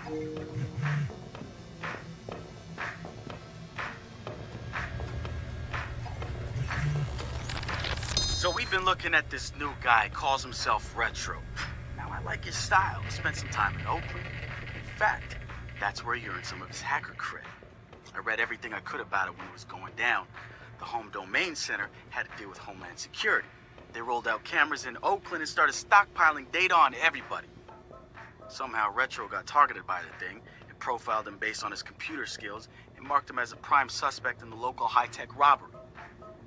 So we've been looking at this new guy, calls himself Retro. Now I like his style. He spent some time in Oakland. In fact, that's where he earned some of his hacker cred. I read everything I could about it when it was going down. The Home Domain Center had to deal with Homeland Security. They rolled out cameras in Oakland and started stockpiling data on everybody. Somehow Retro got targeted by the thing and profiled him based on his computer skills and marked him as a prime suspect in the local high-tech robbery.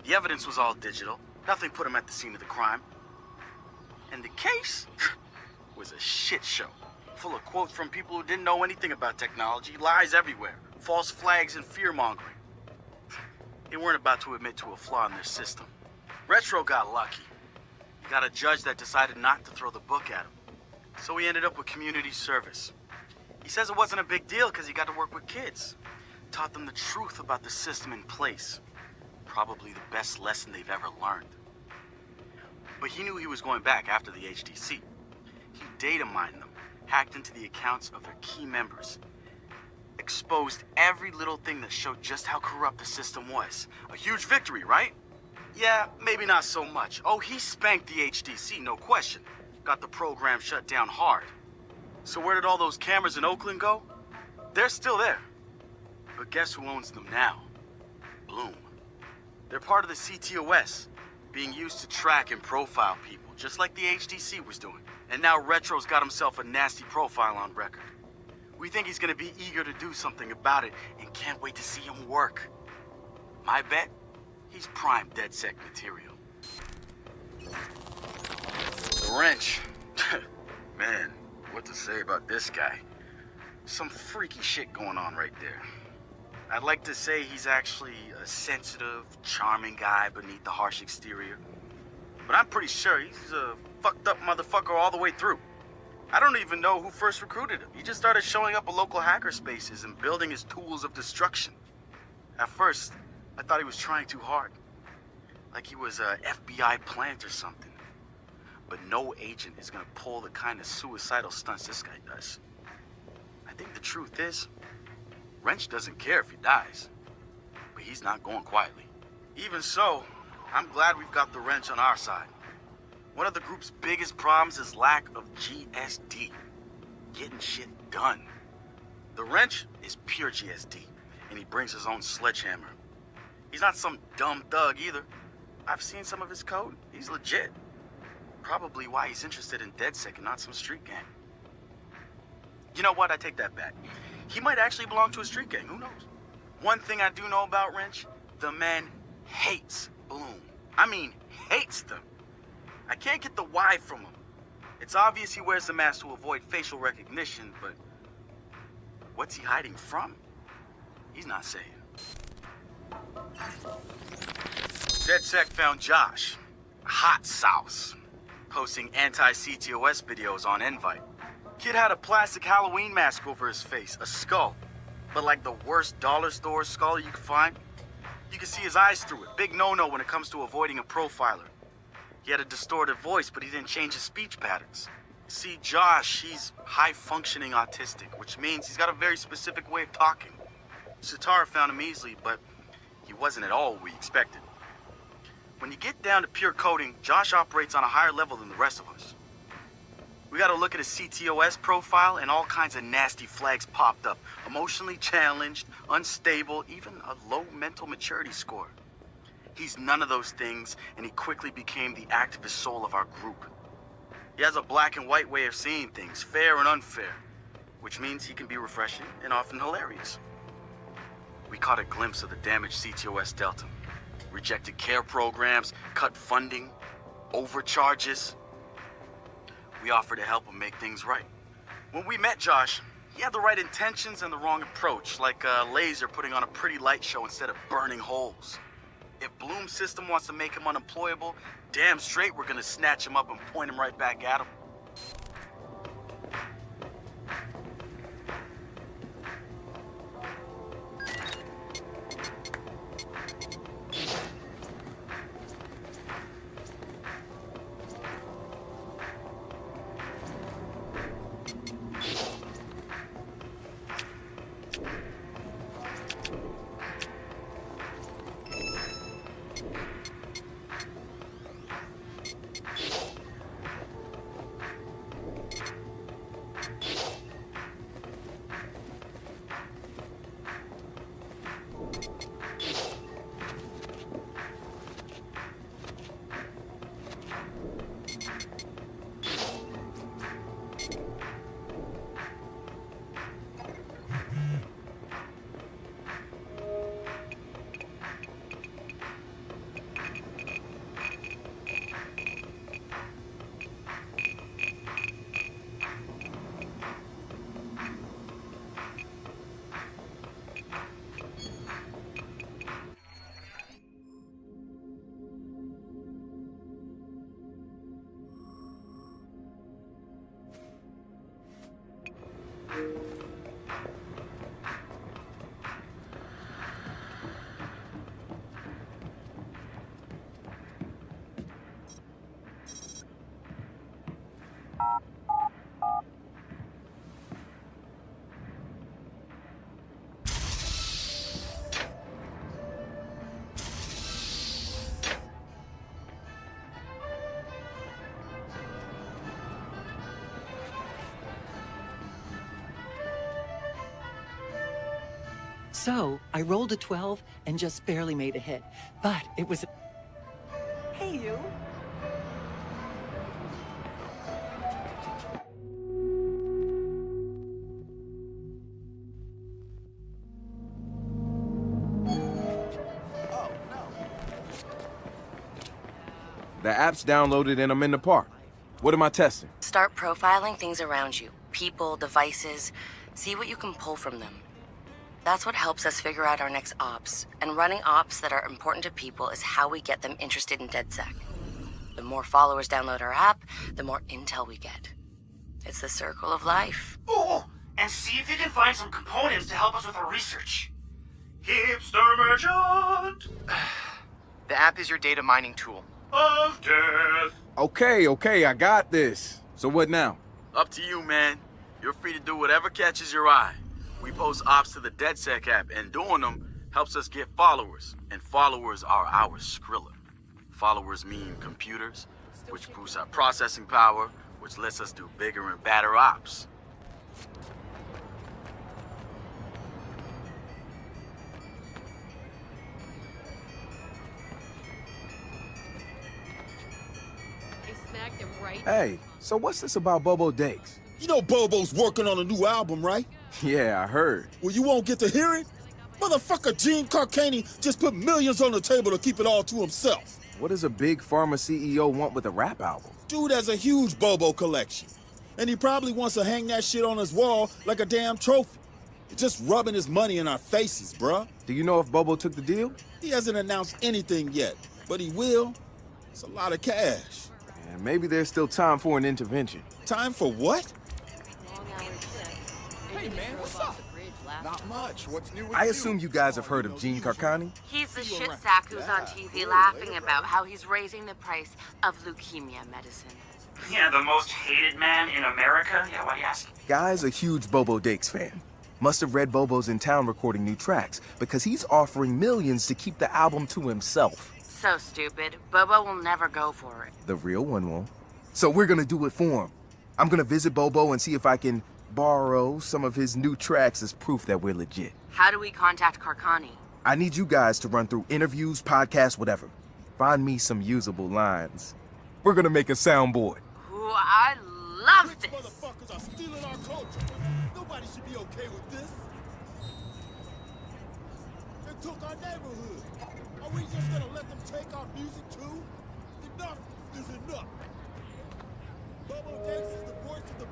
The evidence was all digital. Nothing put him at the scene of the crime. And the case was a shit show, full of quotes from people who didn't know anything about technology, lies everywhere, false flags and fear-mongering. They weren't about to admit to a flaw in their system. Retro got lucky. He got a judge that decided not to throw the book at him. So he ended up with community service. He says it wasn't a big deal because he got to work with kids. Taught them the truth about the system in place. Probably the best lesson they've ever learned. But he knew he was going back after the HDC. He data mined them, hacked into the accounts of their key members, exposed every little thing that showed just how corrupt the system was. A huge victory, right? Yeah, maybe not so much. Oh, he spanked the HDC, no question. Got the program shut down hard. So where did all those cameras in Oakland go? They're still there. But guess who owns them now? Blume. They're part of the CTOS, being used to track and profile people, just like the HDC was doing. And now Retro's got himself a nasty profile on record. We think he's gonna be eager to do something about it and can't wait to see him work. My bet, he's prime DedSec material. The wrench. Man, what to say about this guy? Some freaky shit going on right there. I'd like to say he's actually a sensitive, charming guy beneath the harsh exterior. But I'm pretty sure he's a fucked up motherfucker all the way through. I don't even know who first recruited him. He just started showing up at local hacker spaces and building his tools of destruction. At first, I thought he was trying too hard. Like he was a FBI plant or something. But no agent is gonna pull the kind of suicidal stunts this guy does. I think the truth is, Wrench doesn't care if he dies, but he's not going quietly. Even so, I'm glad we've got the Wrench on our side. One of the group's biggest problems is lack of GSD, getting shit done. The Wrench is pure GSD, and he brings his own sledgehammer. He's not some dumb thug either. I've seen some of his code. He's legit. Probably why he's interested in DedSec and not some street gang. You know what? I take that back. He might actually belong to a street gang, who knows? One thing I do know about Wrench, the man hates Blume. I mean, hates them. I can't get the why from him. It's obvious he wears the mask to avoid facial recognition, but what's he hiding from? He's not saying. DedSec found Josh, hot sauce, posting anti-CTOS videos on Invite. Kid had a plastic Halloween mask over his face, a skull. But like the worst dollar store skull you could find. You can see his eyes through it. Big no-no when it comes to avoiding a profiler. He had a distorted voice, but he didn't change his speech patterns. See, Josh, he's high-functioning autistic, which means he's got a very specific way of talking. Sitara found him easily, but he wasn't at all what we expected. When you get down to pure coding, Josh operates on a higher level than the rest of us. We gotta look at his CTOS profile and all kinds of nasty flags popped up. Emotionally challenged, unstable, even a low mental maturity score. He's none of those things, and he quickly became the activist soul of our group. He has a black and white way of seeing things, fair and unfair, which means he can be refreshing and often hilarious. We caught a glimpse of the damaged CTOS Delta. Rejected care programs, cut funding, overcharges. We offered to help him make things right. When we met Josh, he had the right intentions and the wrong approach, like a laser putting on a pretty light show instead of burning holes. If Blume's system wants to make him unemployable, damn straight we're gonna snatch him up and point him right back at him. So, I rolled a 12 and just barely made a hit. But it was... Hey, you. The app's downloaded and I'm in the park. What am I testing? Start profiling things around you. People, devices. See what you can pull from them. That's what helps us figure out our next ops. And running ops that are important to people is how we get them interested in DedSec. The more followers download our app, the more intel we get. It's the circle of life. Oh, and see if you can find some components to help us with our research. Hipster merchant The app is your data mining tool. of death. Okay, I got this. So what now? Up to you, man. You're free to do whatever catches your eye. We post ops to the DedSec app, and doing them helps us get followers. And followers are our Skrilla. Followers mean computers, which boosts our processing power, which lets us do bigger and badder ops. Hey, so what's this about Bobo Dakes? You know Bobo's working on a new album, right? Yeah, I heard. Well, you won't get to hear it? Motherfucker Gene Carcani just put millions on the table to keep it all to himself. What does a big pharma CEO want with a rap album? Dude has a huge Bobo collection. And he probably wants to hang that shit on his wall like a damn trophy. Just rubbing his money in our faces, bruh. Do you know if Bobo took the deal? He hasn't announced anything yet, but he will. It's a lot of cash. And maybe there's still time for an intervention. Time for what? Hey man, what's up? Not much. What's new with I assume you guys have heard of Gene Carcani? He's the shit sack who's on TV laughing about how he's raising the price of leukemia medicine. Yeah, the most hated man in America? Yeah, why do you ask? Guy's a huge Bobo Dakes fan. Must have read Bobo's in town recording new tracks because he's offering millions to keep the album to himself. So stupid. Bobo will never go for it. The real one won't. So we're gonna do it for him. I'm gonna visit Bobo and see if I can borrow some of his new tracks as proof that we're legit. How do we contact Carcani? I need you guys to run through interviews, podcasts, whatever. Find me some usable lines. We're gonna make a soundboard. Ooh, I love Rich this. motherfuckers are stealing our culture. Nobody should be okay with this. They took our neighborhood. Are we just gonna let them take our music too? Enough is enough. Bobo Dakes is the voice of the